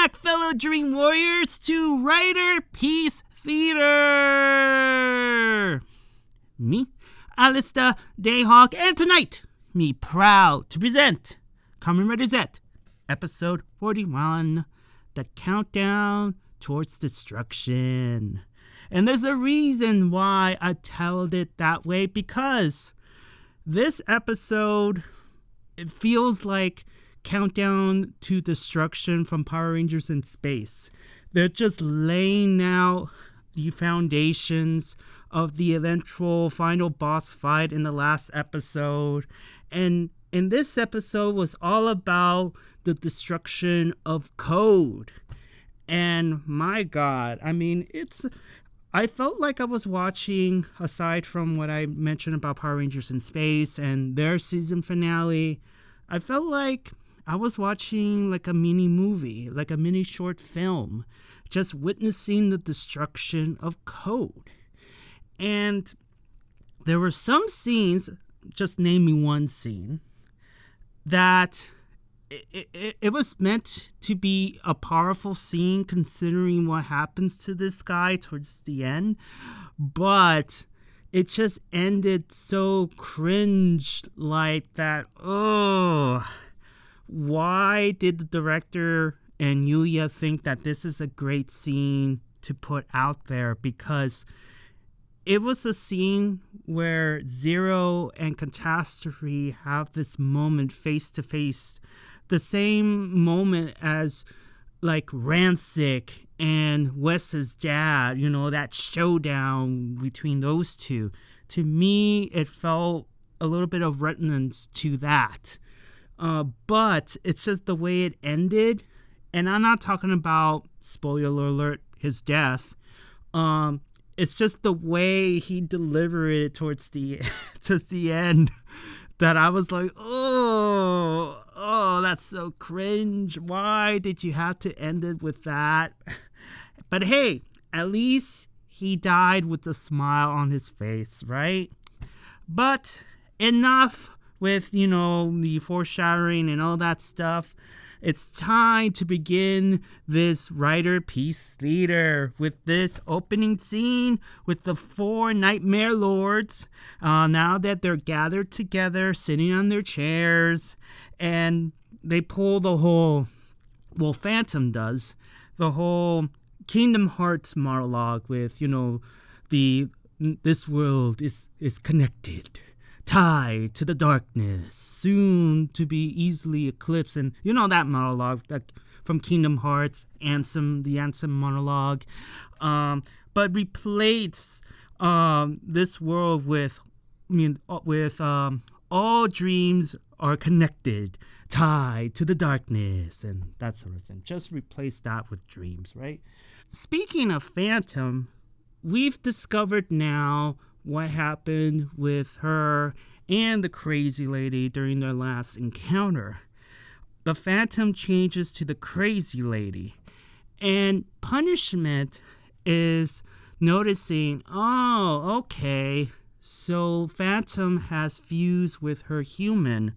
back, fellow Dream Warriors, to Riderpiece Theater! Me, Alistair Dayhawk, and tonight, me proud to present Kamen Rider Zeztz, episode 41, The Countdown Towards Destruction. And there's a reason why I titled it that way, because this episode, it feels like Countdown to Destruction from Power Rangers in Space. They're just laying out the foundations of the eventual final boss fight in the last episode. And in this episode was all about the destruction of code. And my God, I mean, I felt like I was watching, aside from what I mentioned about Power Rangers in Space and their season finale, I felt like I was watching like a mini movie, like a mini short film, just witnessing the destruction of code. And there were some scenes, just name me one scene, that it was meant to be a powerful scene considering what happens to this guy towards the end, but it just ended so cringe like that. Oh, why did the director and Yuya think that this is a great scene to put out there? Because it was a scene where Zero and Catastrophe have this moment face to face, the same moment as like Rancic and Wes's dad, you know, that showdown between those two. To me, it felt a little bit of resonance to that. But it's just the way it ended. And I'm not talking about, spoiler alert, his death. It's just the way he delivered it towards the end that I was like, oh, that's so cringe. Why did you have to end it with that? But hey, at least he died with a smile on his face, right? But enough with, you know, the foreshadowing and all that stuff. It's time to begin this Riderpiece Theater with this opening scene with the four Nightmare Lords. Now that they're gathered together, sitting on their chairs, and they pull the whole, well, Phantom does, the whole Kingdom Hearts monologue with, you know, this world is connected, tied to the darkness, soon to be easily eclipsed. And you know that monologue like from Kingdom Hearts, the Ansem monologue. But replace this world with all dreams are connected, tied to the darkness, and that sort of thing. Just replace that with dreams, right? Speaking of Phantom, we've discovered now what happened with her and the crazy lady during their last encounter. The Phantom changes to the crazy lady, and Punishment is noticing, oh, okay, so Phantom has fused with her human,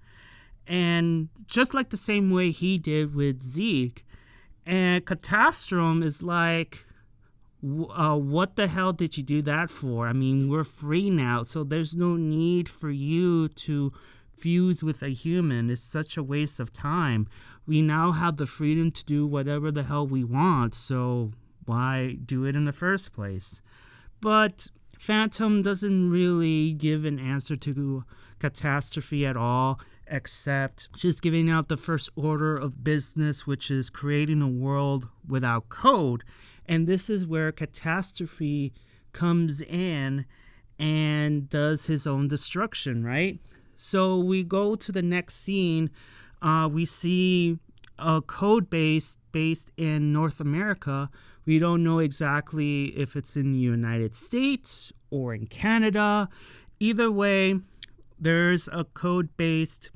and just like the same way he did with Zeke. And Catastrophe is like, what the hell did you do that for? I mean, we're free now, so there's no need for you to fuse with a human. It's such a waste of time. We now have the freedom to do whatever the hell we want, so why do it in the first place? But Phantom doesn't really give an answer to Catastrophe at all, except she's giving out the first order of business, which is creating a world without code. And this is where Catastrophe comes in and does his own destruction, right? So we go to the next scene. We see a code base based in North America. We don't know exactly if it's in the United States or in Canada. Either way, there's a code based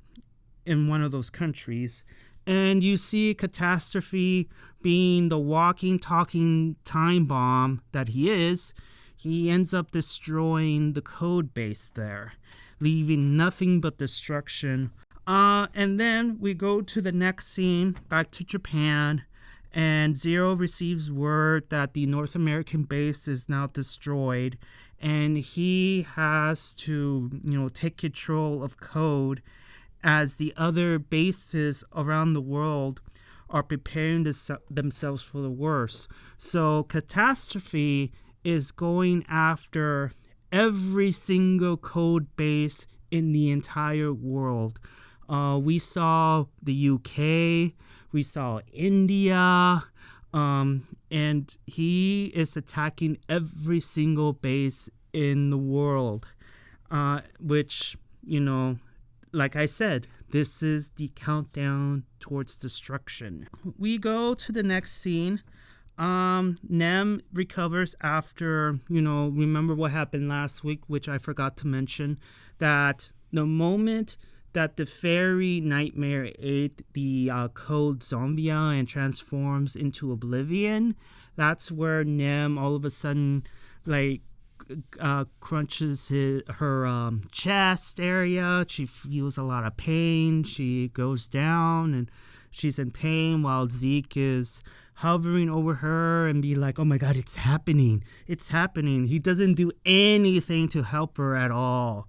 in one of those countries. And you see Catastrophe being the walking, talking time bomb that he is. He ends up destroying the code base there, leaving nothing but destruction. And then we go to the next scene, back to Japan, And Zero receives word that the North American base is now destroyed, and he has to, take control of Code as the other bases around the world are preparing themselves for the worst. So Catastrophe is going after every single code base in the entire world. We saw the UK, we saw India, and he is attacking every single base in the world, which, like I said, this is the countdown towards destruction. We go to the next scene. Nem recovers after, remember what happened last week, which I forgot to mention, that the moment that the fairy nightmare ate the code Zombia and transforms into Oblivion, that's where Nem all of a sudden, crunches her chest area. She feels a lot of pain. She goes down and she's in pain while Zeke is hovering over her and be like, oh my god, it's happening. It's happening. He doesn't do anything to help her at all.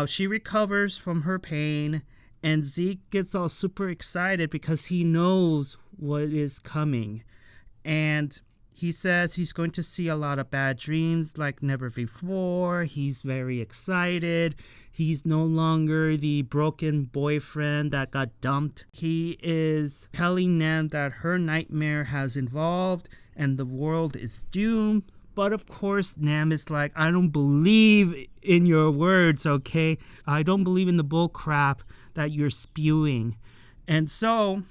She recovers from her pain, and Zeke gets all super excited because he knows what is coming. And he says he's going to see a lot of bad dreams like never before. He's very excited. He's no longer the broken boyfriend that got dumped. He is telling Nem that her nightmare has evolved and the world is doomed. But of course, Nem is like, I don't believe in your words, okay? I don't believe in the bull crap that you're spewing. And so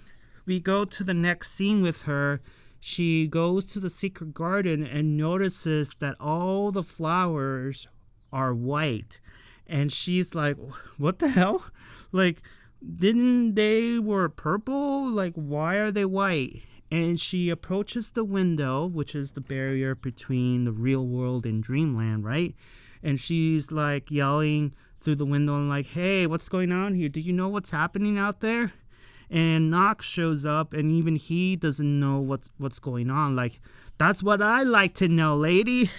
we go to the next scene with her. She goes to the secret garden and notices that all the flowers are white. And she's like, what the hell? Didn't they were purple? Why are they white? And she approaches the window, which is the barrier between the real world and dreamland, right? And she's yelling through the window and hey, what's going on here? Do you know what's happening out there? And Nox shows up, and even he doesn't know what's going on. That's what I like to know, lady.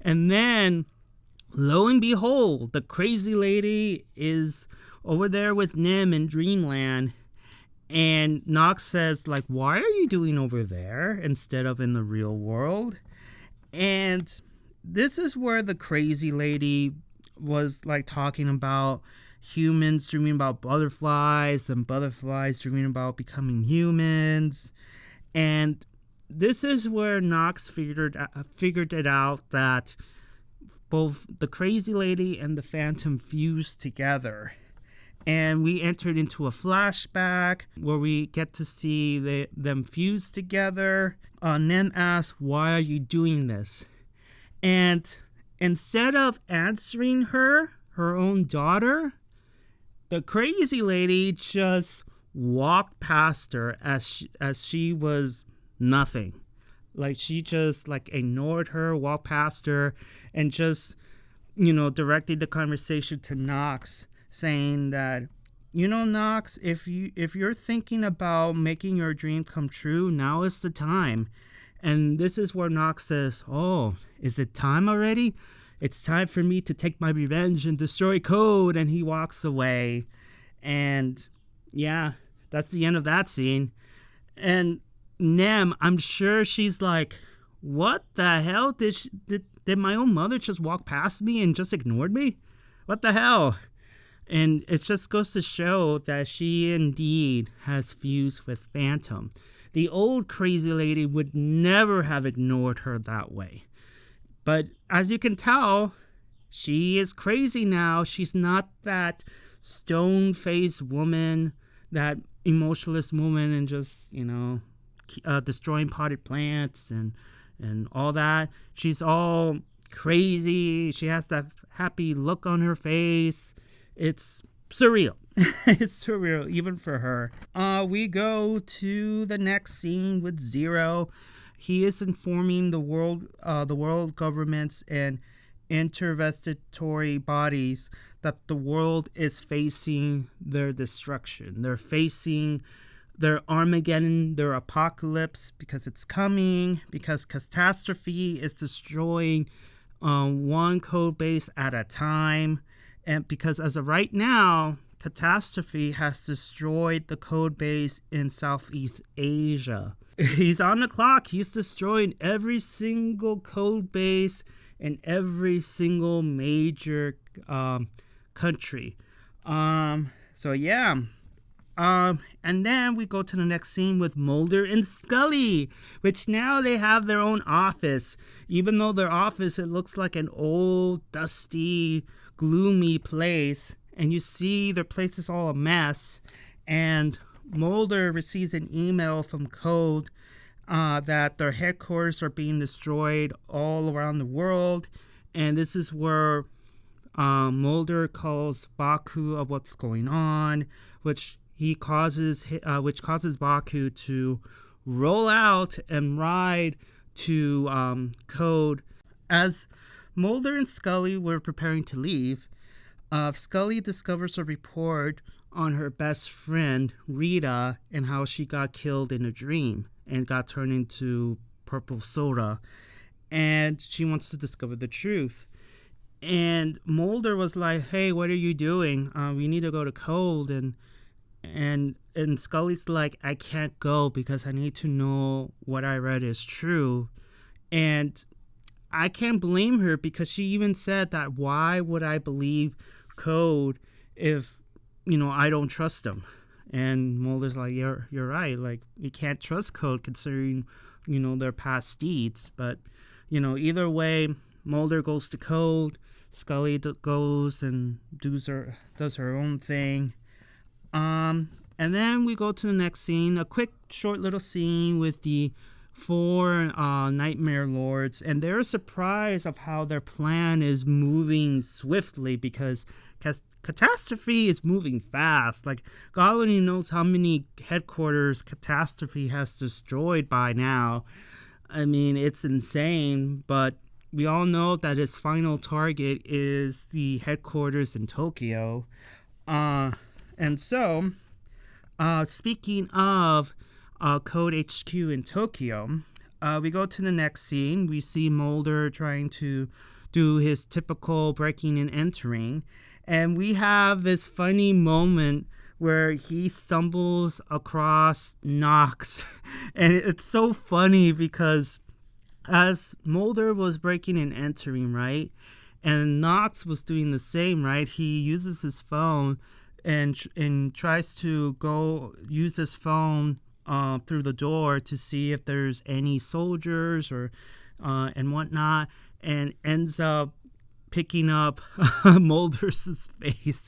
And then, lo and behold, the crazy lady is over there with Nem in Dreamland. And Nox says, why are you doing over there instead of in the real world? And this is where the crazy lady was, talking about humans dreaming about butterflies and butterflies dreaming about becoming humans. And this is where Nox figured it out that both the crazy lady and the phantom fused together. And we entered into a flashback where we get to see them fuse together. Nem asks, why are you doing this? And instead of answering her own daughter, the crazy lady just walked past her as she was nothing. She just ignored her, walked past her, and just, directed the conversation to Nox, saying that, Nox, if you're thinking about making your dream come true, now is the time. And this is where Nox says, oh, is it time already? It's time for me to take my revenge and destroy Code. And he walks away. And yeah, that's the end of that scene. And Nem, I'm sure she's like, what the hell? Did my own mother just walk past me and just ignored me? What the hell? And it just goes to show that she indeed has fused with Phantom. The old crazy lady would never have ignored her that way. But as you can tell, she is crazy now. She's not that stone-faced woman, that emotionless woman and just, destroying potted plants and all that. She's all crazy. She has that happy look on her face. It's surreal. It's surreal, even for her. We go to the next scene with Zero. He is informing the world governments and intervestitory bodies that the world is facing their destruction. They're facing their Armageddon, their apocalypse, because it's coming, because Catastrophe is destroying one code base at a time, and because as of right now, Catastrophe has destroyed the code base in Southeast Asia. He's on the clock. He's destroying every single code base in every single major country. So yeah. And then we go to the next scene with Mulder and Scully, which now they have their own office. Even though their office, it looks like an old, dusty, gloomy place. And you see their place is all a mess. And Mulder receives an email from Code that their headquarters are being destroyed all around the world. And this is where Mulder calls Baku of what's going on, which causes Baku to roll out and ride to Code. As Mulder and Scully were preparing to leave, Scully discovers a report on her best friend Rita and how she got killed in a dream and got turned into purple soda, and she wants to discover the truth. And Mulder was like, "Hey, what are you doing? We need to go to Code." And Scully's like, "I can't go because I need to know what I read is true." And I can't blame her, because she even said that, why would I believe Code if, I don't trust them? And Mulder's like, you're right. Like, you can't trust Code considering, their past deeds. But, either way, Mulder goes to Code. Scully goes and does her own thing. And then we go to the next scene, a quick, short little scene with the 4 Nightmare Lords, and they're surprised of how their plan is moving swiftly, because Catastrophe is moving fast. Like, God only knows how many headquarters Catastrophe has destroyed by now. I mean, it's insane, but we all know that his final target is the headquarters in Tokyo. And so, speaking of Code HQ in Tokyo, we go to the next scene. We see Mulder trying to do his typical breaking and entering. And we have this funny moment where he stumbles across Knox. And it's so funny because as Mulder was breaking and entering, right, and Knox was doing the same, right, he uses his phone and tries to go use his phone through the door to see if there's any soldiers or and whatnot, and ends up picking up Mulder's face.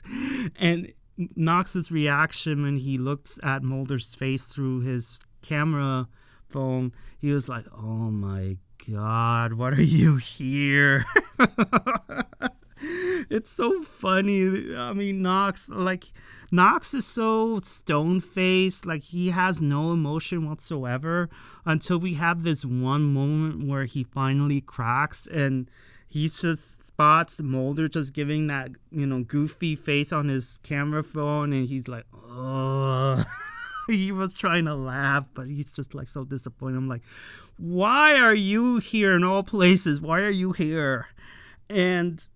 And Knox's reaction when he looks at Mulder's face through his camera phone, he was like, "Oh my God, what are you here?" It's so funny. I mean, Knox is so stone-faced. Like, he has no emotion whatsoever until we have this one moment where he finally cracks and he just spots Mulder just giving that, goofy face on his camera phone, and he's like, "Oh." He was trying to laugh, but he's just like so disappointed. I'm like, why are you here in all places? Why are you here? And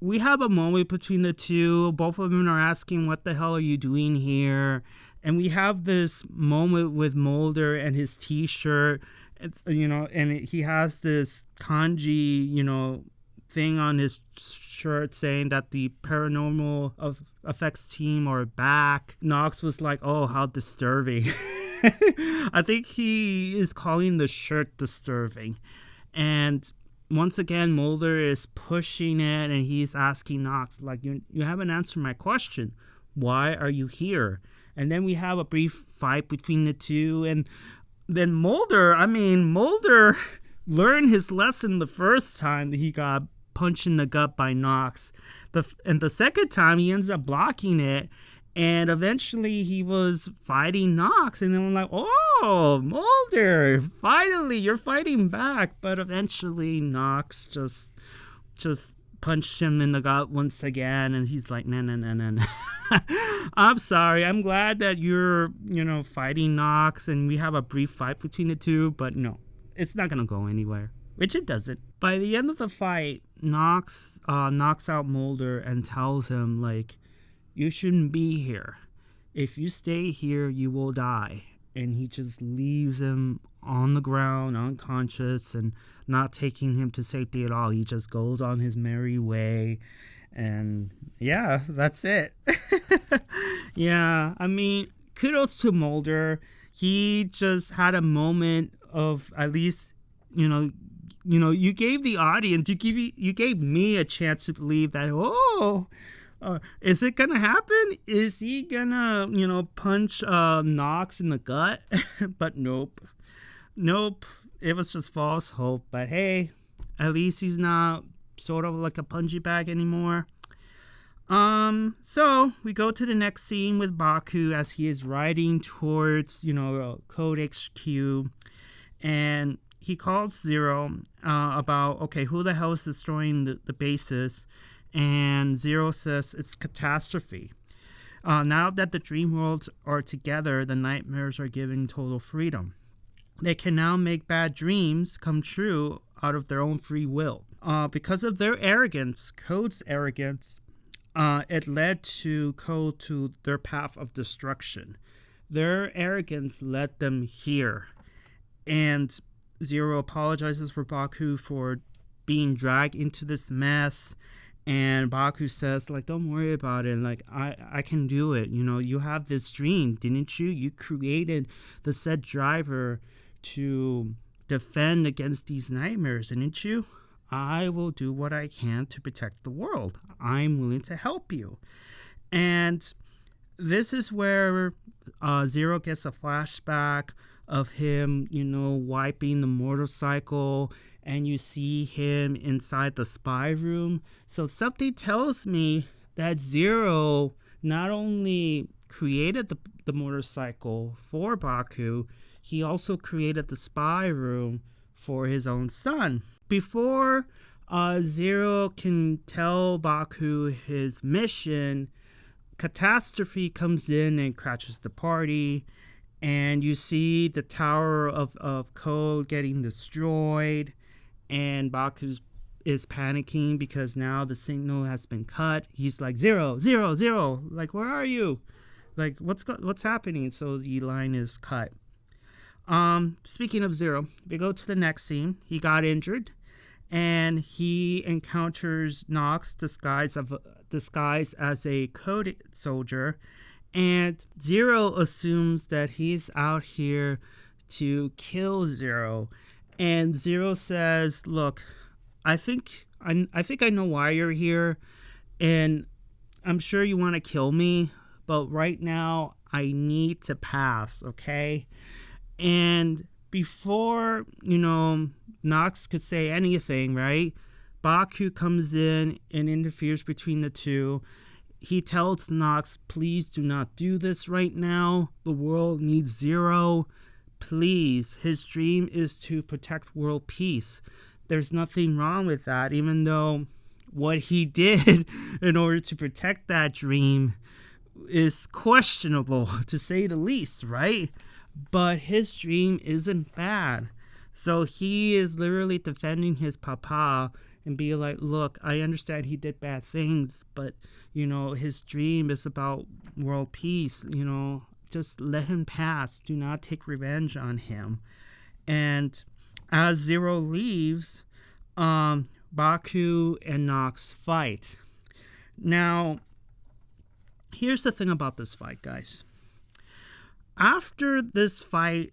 we have a moment between the two. Both of them are asking, what the hell are you doing here? And we have this moment with Mulder and his t-shirt. It's, and he has this kanji, thing on his shirt saying that the paranormal effects team are back. Knox was like, "Oh, how disturbing." I think he is calling the shirt disturbing. And once again, Mulder is pushing it, and he's asking Knox, like, you haven't answered my question. Why are you here? And then we have a brief fight between the two. And then Mulder learned his lesson the first time that he got punched in the gut by Knox. And the second time, he ends up blocking it. And eventually, he was fighting Knox. And then I'm like, "Oh, Mulder, finally, you're fighting back." But eventually, Knox just punched him in the gut once again. And he's like, "No." I'm sorry. I'm glad that you're, fighting Nox and we have a brief fight between the two, but no, it's not going to go anywhere, which it doesn't. By the end of the fight, Nox knocks out Mulder and tells him, like, you shouldn't be here. If you stay here, you will die. And he just leaves him on the ground, unconscious, and not taking him to safety at all. He just goes on his merry way. And yeah, that's it. Yeah, I mean, kudos to Mulder. He just had a moment of, at least, you gave the audience, you gave me a chance to believe that, is it gonna happen? Is he gonna, punch Nox in the gut? But nope. It was just false hope. But hey, at least he's not sort of like a punching bag anymore. So we go to the next scene with Baku as he is riding towards, Code HQ, and he calls Zero about, okay, who the hell is destroying the bases? And Zero says it's Catastrophe. Now that the dream worlds are together, the nightmares are given total freedom. They can now make bad dreams come true out of their own free will. Because of their arrogance, Code's arrogance, it led to Code to their path of destruction. Their arrogance led them here. And Zero apologizes for Baku for being dragged into this mess. And Baku says, like, don't worry about it. Like, I can do it. You have this dream, didn't you? You created the Zeztz driver to defend against these nightmares, didn't you? I will do what I can to protect the world. I'm willing to help you. And this is where Zero gets a flashback of him, wiping the motorcycle, and you see him inside the spy room. So something tells me that Zero not only created the motorcycle for Baku, he also created the spy room for his own son. Before Zero can tell Baku his mission, Catastrophe comes in and crashes the party, and you see the Tower of Code getting destroyed, and Baku is panicking because now the signal has been cut. He's like, Zero, like, where are you? Like, what's happening? So the line is cut. Speaking of Zero, we go to the next scene. He got injured, and he encounters Nox disguised as a Code soldier, and Zero assumes that he's out here to kill Zero. And Zero says, look, I think I know why you're here, and I'm sure you want to kill me, but right now I need to pass, okay? And before, Nox could say anything, right? Baku comes in and interferes between the two. He tells Nox, please do not do this right now. The world needs Zero. Please. His dream is to protect world peace. There's nothing wrong with that, even though what he did in order to protect that dream is questionable, to say the least, right? But his dream isn't bad. So he is literally defending his papa and be like, look, I understand he did bad things, but, his dream is about world peace. Just let him pass. Do not take revenge on him. And as Zero leaves, Baku and Nox fight. Now, here's the thing about this fight, guys. After this fight,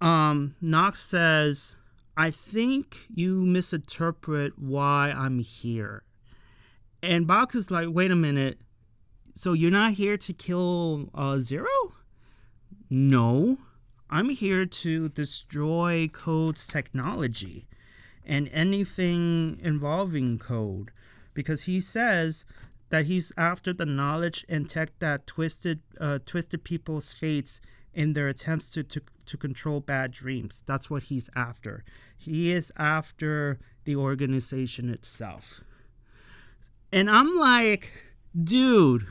Nox says, I think you misinterpret why I'm here. And Baku's like, wait a minute. So you're not here to kill Zero? No. I'm here to destroy Code's technology and anything involving Code. Because he says that he's after the knowledge and tech that twisted people's fates in their attempts to control bad dreams. That's what he's after. He is after the organization itself. And I'm like, dude,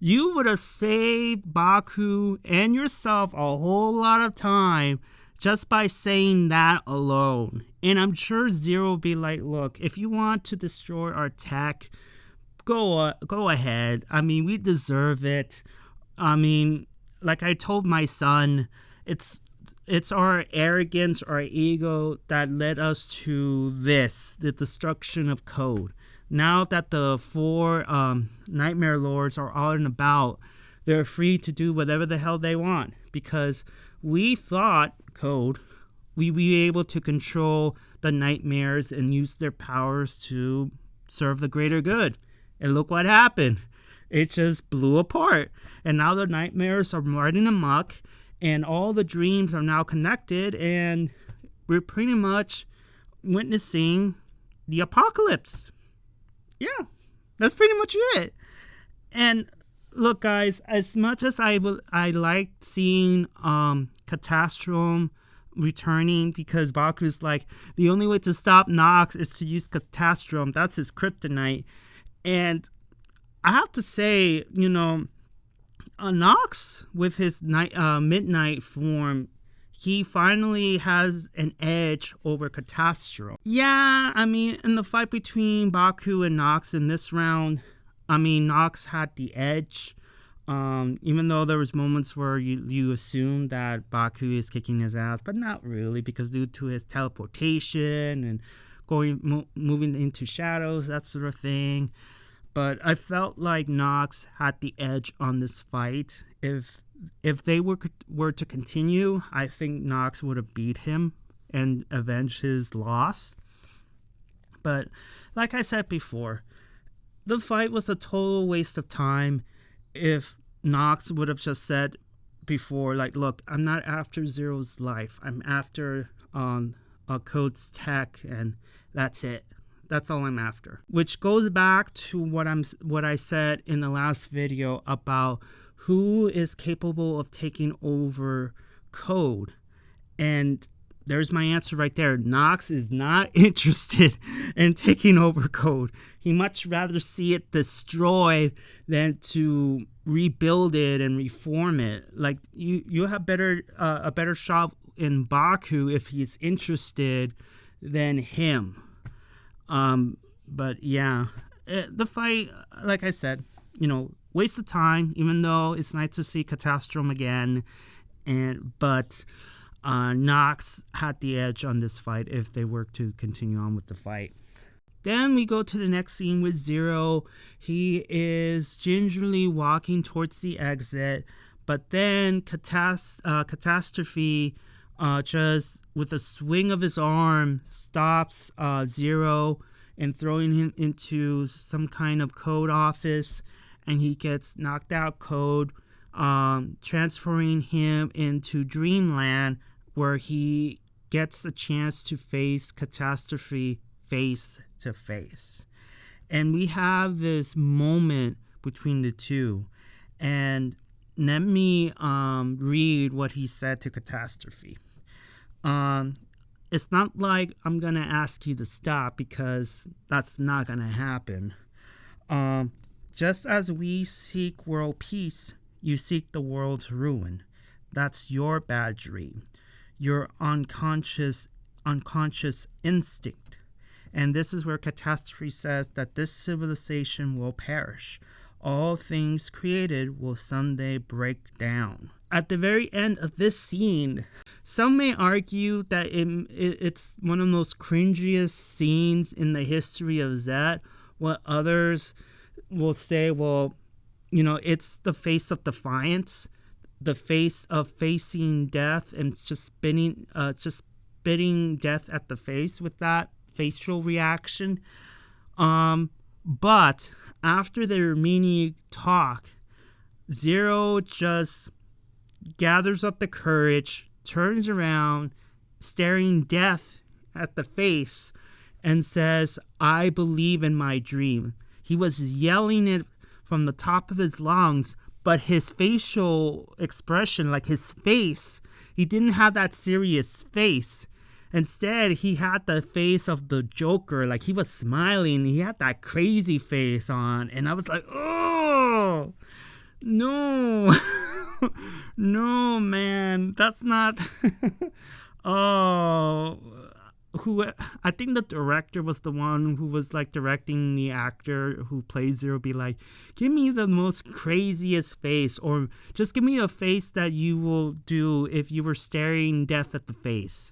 You would have saved Baku and yourself a whole lot of time just by saying that alone. And I'm sure Zero will be like, look, if you want to destroy our tech, go ahead. I mean, we deserve it. I mean, like I told my son, it's our arrogance, our ego that led us to this, the destruction of code. Now that the 4 Nightmare Lords are out and about, they're free to do whatever the hell they want. Because we thought, code, we'd be able to control the nightmares and use their powers to serve the greater good. And look what happened. It just blew apart. And now the nightmares are running amok. And all the dreams are now connected. And we're pretty much witnessing the apocalypse. Yeah, that's pretty much it. And look, guys, as much as I liked seeing Catastrophe returning, because Baku's like, the only way to stop Nox is to use Catastrophe. That's his kryptonite. And I have to say, you know, Nox with his midnight form, he finally has an edge over Catastrophe. Yeah, I mean, in the fight between Baku and Nox in this round, I mean, Nox had the edge. Even though there was moments where you assume that Baku is kicking his ass, but not really, because due to his teleportation and moving into shadows, that sort of thing. But I felt like Nox had the edge on this fight. If they were to continue, I think Nox would have beat him and avenged his loss. But like I said before, the fight was a total waste of time. If Nox would have just said before, like, look, I'm not after Zero's life. I'm after Code's tech, and that's it. That's all I'm after. Which goes back to what I said in the last video about who is capable of taking over Code. And there's my answer right there. Nox is not interested in taking over Code. He much rather see it destroyed than to rebuild it and reform it. Like, you have a better shot in Baku if he's interested than him. But yeah, the fight, like I said, you know, waste of time, even though it's nice to see Catastrophe again. But Nox had the edge on this fight if they were to continue on with the fight. Then we go to the next scene with Zero. He is gingerly walking towards the exit, but then Catastrophe just with a swing of his arm stops Zero and throwing him into some kind of code office, and he gets knocked out Code, transferring him into Dreamland, where he gets the chance to face Catastrophe face to face. And we have this moment between the two, and let me read what he said to Catastrophe. It's not like I'm gonna ask you to stop, because that's not gonna happen. Just as we seek world peace, you seek the world's ruin. That's your bad dream, your unconscious instinct. And this is where Catastrophe says that this civilization will perish. All things created will someday break down. At the very end of this scene, some may argue that it's one of the most cringiest scenes in the history of Zeztz, while others will say, well, you know, it's the face of defiance, the face of facing death and just spitting death at the face with that facial reaction. But after their mini talk, Zero just gathers up the courage, turns around, staring death at the face, and says, I believe in my dream. He was yelling it from the top of his lungs, but his facial expression, like his face, he didn't have that serious face. Instead, he had the face of the Joker, like he was smiling. He had that crazy face on, and I was like, oh! No. No, man. That's not. Oh. Who I think the director was the one who was like directing the actor who plays Zero, be like, give me the most craziest face, or just give me a face that you will do if you were staring death at the face.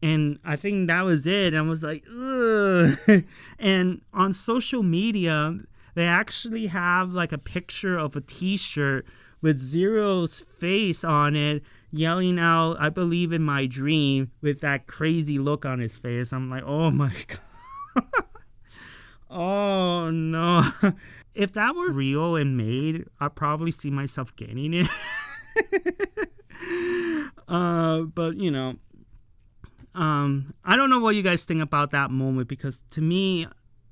And I think that was it. I was like, ugh. And on social media, they actually have like a picture of a t-shirt with Zero's face on it, yelling out, I believe in my dream, with that crazy look on his face. I'm like, oh my God. Oh no. If that were real and made, I'd probably see myself getting it. But you know, I don't know what you guys think about that moment, because to me,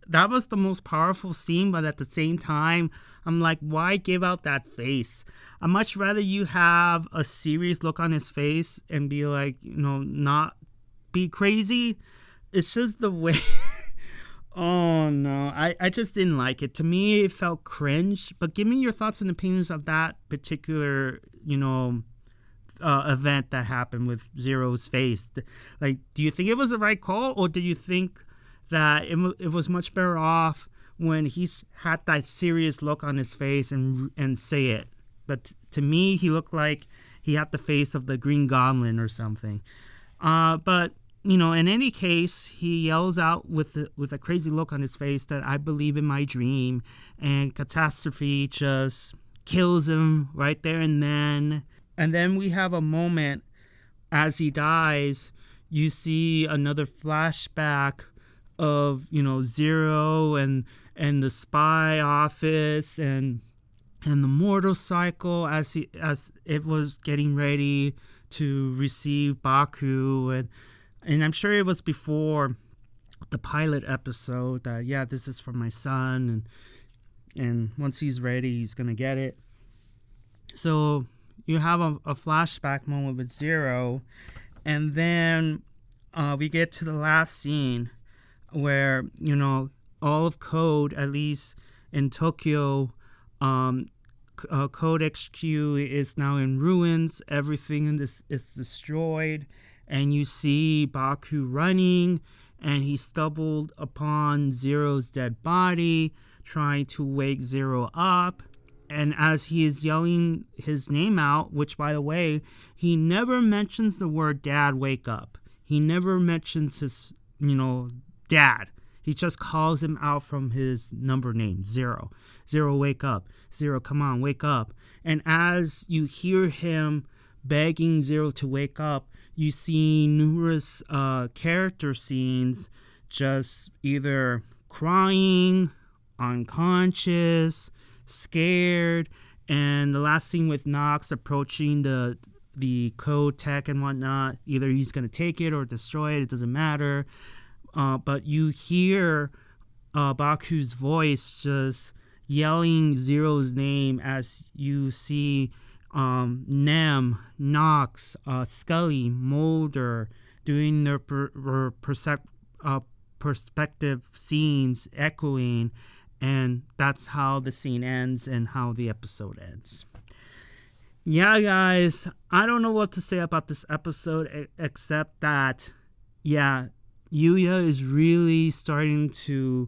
that was the most powerful scene, but at the same time, I'm like, why give out that face? I'd much rather you have a serious look on his face and be like, you know, not be crazy. It's just the way. Oh, no. I just didn't like it. To me, it felt cringe. But give me your thoughts and opinions of that particular, you know, event that happened with Zero's face. Like, do you think it was the right call, or do you think that it was much better off when he's had that serious look on his face and say it? But to me, he looked like he had the face of the Green Goblin or something. But you know, in any case, he yells out with a crazy look on his face that I believe in my dream, and Catastrophe just kills him right there and then. And then we have a moment as he dies. You see another flashback of, you know, Zero and the spy office and the motorcycle as it was getting ready to receive Baku, and I'm sure it was before the pilot episode that, yeah, this is for my son, and once he's ready, he's gonna get it. So you have a flashback moment with Zero, and then we get to the last scene where, you know, all of Code, at least in Tokyo, Code HQ is now in ruins. Everything in this is destroyed, and you see Baku running, and he stumbled upon Zero's dead body, trying to wake Zero up. And as he is yelling his name out, which, by the way, he never mentions the word dad, wake up. He never mentions his, you know, dad. He just calls him out from his number name, Zero. Zero, wake up. Zero, come on, wake up. And as you hear him begging Zero to wake up, you see numerous character scenes just either crying, unconscious, scared, and the last scene with Nox approaching the code tech and whatnot. Either he's going to take it or destroy it, it doesn't matter. But you hear Baku's voice just yelling Zero's name as you see Nem, Nox, Scully, Mulder doing their perspective scenes, echoing, and that's how the scene ends and how the episode ends. Yeah, guys, I don't know what to say about this episode except that, yeah, Yuya is really starting to,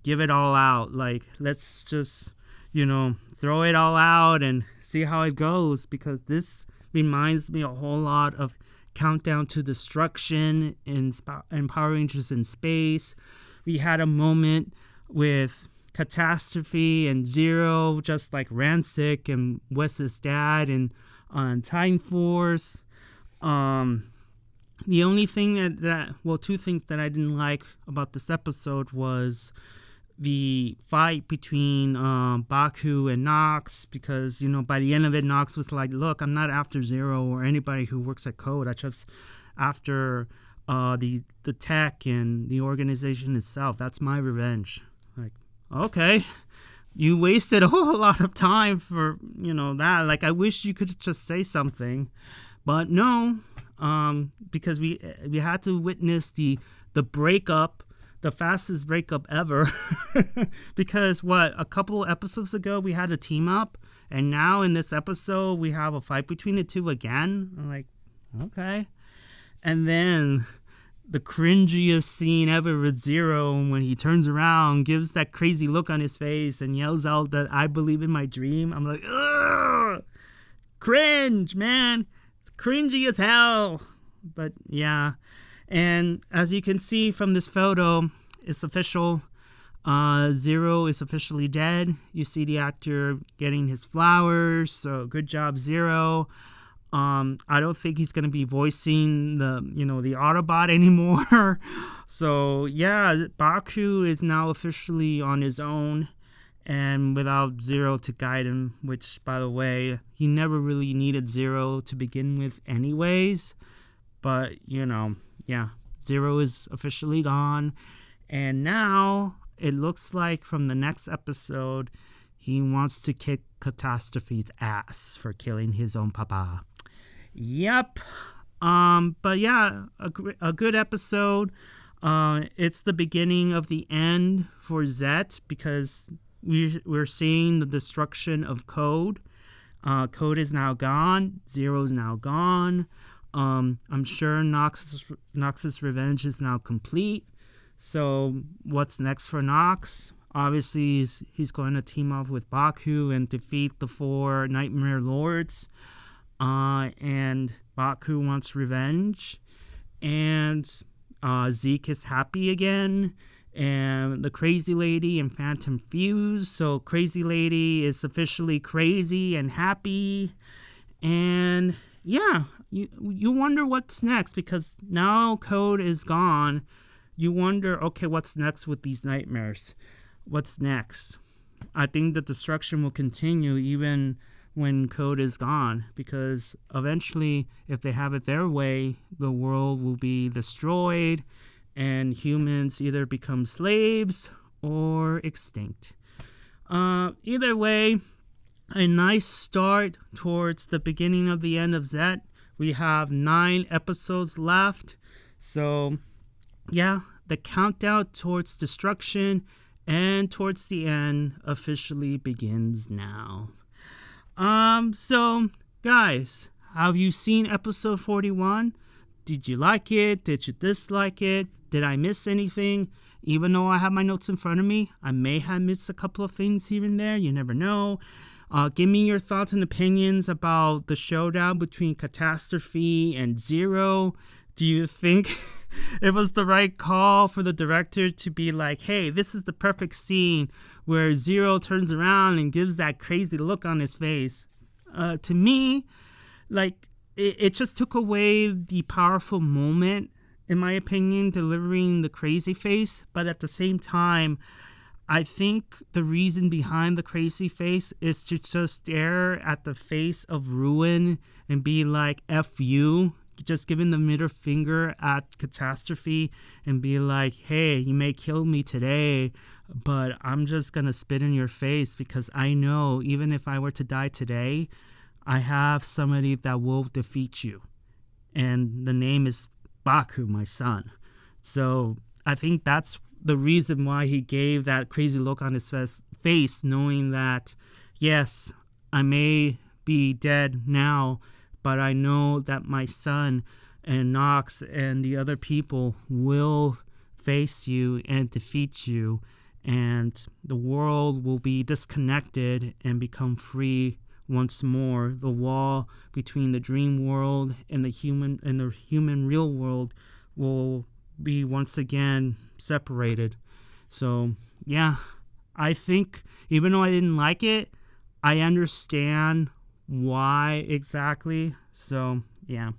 give it all out. Like, let's just, throw it all out and see how it goes, because this reminds me a whole lot of Countdown to Destruction in Power Rangers in Space. We had a moment with Catastrophe and Zero, just like Rancic and Wes's dad, and on Time Force. The only thing two things that I didn't like about this episode was the fight between Baku and Nox, because, by the end of it, Nox was like, look, I'm not after Zero or anybody who works at Code. I just after the tech and the organization itself. That's my revenge. Like, okay, you wasted a whole lot of time for, that. Like, I wish you could just say something, but no, because we had to witness the breakup the fastest breakup ever. Because a couple episodes ago we had a team up, and now in this episode we have a fight between the two again. I'm like, okay. And then the cringiest scene ever with Zero, when he turns around, gives that crazy look on his face and yells out that I believe in my dream. I'm like, ugh, cringe, man. It's cringy as hell. But yeah. And as you can see from this photo, it's official. Zero is officially dead. You see the actor getting his flowers. So good job, Zero. I don't think he's going to be voicing the Autobot anymore. So yeah, Baku is now officially on his own and without Zero to guide him, which, by the way, he never really needed Zero to begin with anyways. But, yeah, Zero is officially gone. And now it looks like from the next episode, he wants to kick Catastrophe's ass for killing his own papa. Yep. But yeah, a good episode. It's the beginning of the end for Zeztz, because we're seeing the destruction of Code. Code is now gone. Zero's now gone. I'm sure Nox's revenge is now complete. So what's next for Nox? Obviously, he's going to team up with Baku and defeat the 4 Nightmare Lords. And Baku wants revenge, and Zeke is happy again, and the Crazy Lady and Phantom fuse. So Crazy Lady is officially crazy and happy, and yeah, you wonder what's next, because now Code is gone. You wonder, okay, what's next with these nightmares? What's next? I think the destruction will continue even when Code is gone, because eventually, if they have it their way, the world will be destroyed and humans either become slaves or extinct. Either way, a nice start towards the beginning of the end of Zeztz. We have 9 episodes left, so yeah, the countdown towards destruction and towards the end officially begins now. So, guys, have you seen episode 41? Did you like it? Did you dislike it? Did I miss anything? Even though I have my notes in front of me, I may have missed a couple of things here and there. You never know. Give me your thoughts and opinions about the showdown between Catastrophe and Zero. Do you think it was the right call for the director to be like, hey, this is the perfect scene where Zero turns around and gives that crazy look on his face? To me, like, it just took away the powerful moment, in my opinion, delivering the crazy face. But at the same time, I think the reason behind the crazy face is to just stare at the face of ruin and be like, F you. Just giving the middle finger at Catastrophe and be like, hey, you may kill me today, but I'm just gonna spit in your face, because I know even if I were to die today, I have somebody that will defeat you, and the name is Baku, my son. So I think that's the reason why he gave that crazy look on his face, knowing that, yes, I may be dead now, but I know that my son and Nox and the other people will face you and defeat you, and the world will be disconnected and become free once more. The wall between the dream world and the human real world will be once again separated. So yeah, I think even though I didn't like it, I understand why exactly. So yeah,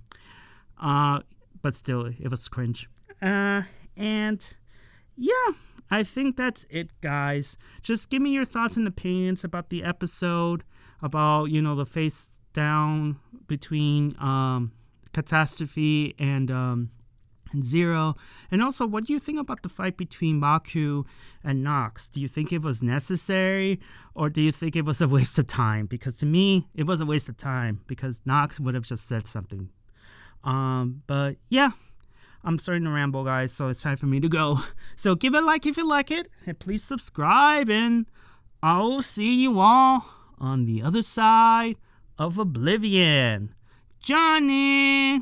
but still, it was cringe. And yeah, I think that's it, guys. Just give me your thoughts and opinions about the episode, about, the face down between Catastrophe and Zero, and also, what do you think about the fight between Baku and Nox? Do you think it was necessary, or do you think it was a waste of time? Because to me, it was a waste of time, because Nox would have just said something. But yeah, I'm starting to ramble, guys, so it's time for me to go. So give it a like if you like it, and please subscribe, and I'll see you all on the other side of Oblivion. Johnny!